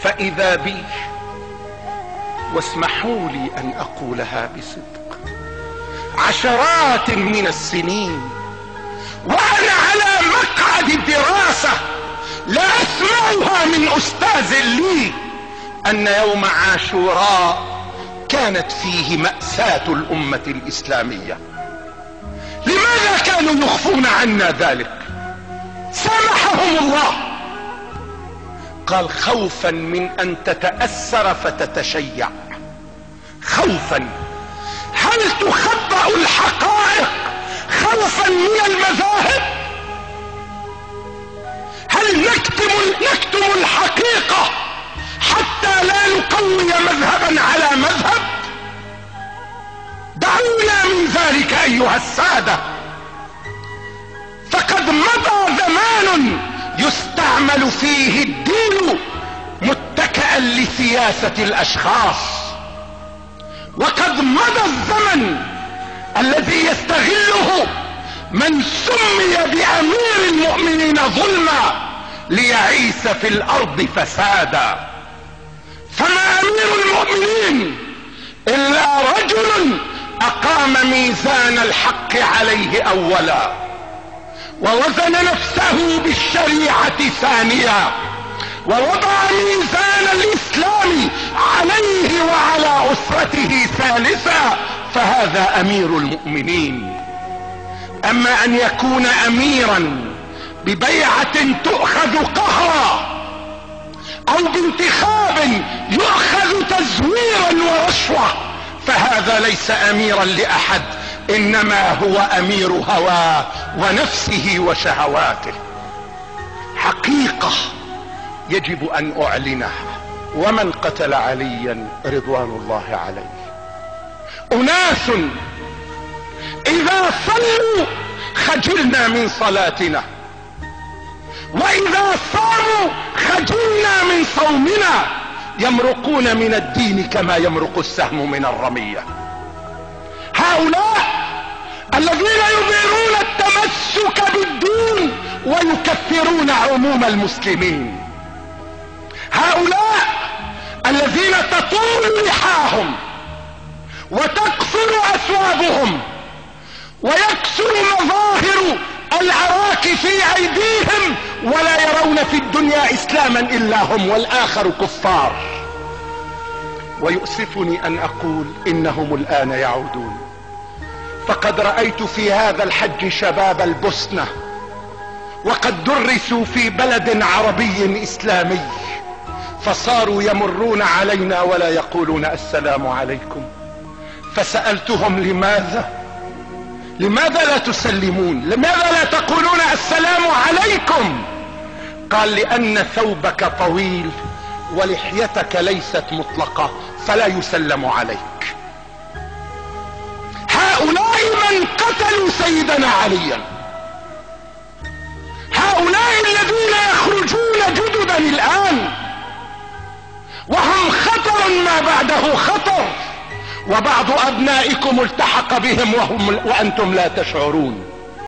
فإذا بي، واسمحوا لي أن أقولها بصدق، عشرات من السنين وأنا على مقعد الدراسة لا أسمعها من أستاذ لي أن يوم عاشوراء كانت فيه مأساة الأمة الإسلامية. لماذا كانوا يخفون عنا ذلك؟ سامحهم الله. قال خوفا من أن تتأثر فتتشيع. خوفا. هل تخبأ الحقائق خوفا من المذاهب؟ هل نكتم الحقيقة حتى لا نقوي مذهبا على مذهب؟ دعونا من ذلك أيها السادة. فقد مضى زمان يستعمل فيه الدين متكئا لسياسة الأشخاص، وقد مضى الزمن الذي يستغله من سمي بأمير المؤمنين ظلما ليعيش في الأرض فسادا. فما أمير المؤمنين إلا رجل أقام ميزان الحق عليه أولا، ووزن نفسه بالشريعة ثانيا، ووضع ميزان الإسلام عليه وعلى أسرته ثالثا، فهذا أمير المؤمنين. أما أن يكون أميرا ببيعة تؤخذ قهرا أو بانتخاب يؤخذ تزويرا ورشوة، فهذا ليس أميرا لأحد، إنما هو أمير هواه ونفسه وشهواته. حقيقة يجب أن أعلنها. ومن قتل عليا رضوان الله عليه أناس إذا صلوا خجلنا من صلاتنا، وإذا صاموا خجلنا من صومنا، يمرقون من الدين كما يمرق السهم من الرمية. هؤلاء الذين يظهرون التمسك بالدين ويكفرون عموم المسلمين، هؤلاء الذين تطول لحاهم وتكثر أثوابهم ويكثر مظاهر العراك في أيديهم، ولا يرون في الدنيا إسلاما إلا هم والآخر كفار. ويؤسفني أن أقول إنهم الآن يعودون. فقد رأيت في هذا الحج شباب البوسنة وقد درسوا في بلد عربي إسلامي، فصاروا يمرون علينا ولا يقولون السلام عليكم. فسألتهم لماذا لا تسلمون؟ لماذا لا تقولون السلام عليكم؟ قال لأن ثوبك طويل ولحيتك ليست مطلقة فلا يسلم عليك. هؤلاء من قتلوا سيدنا عليا، هؤلاء الذين يخرجون جددا الآن وهم خطر ما بعده خطر، وبعض أبنائكم التحق بهم وأنتم لا تشعرون.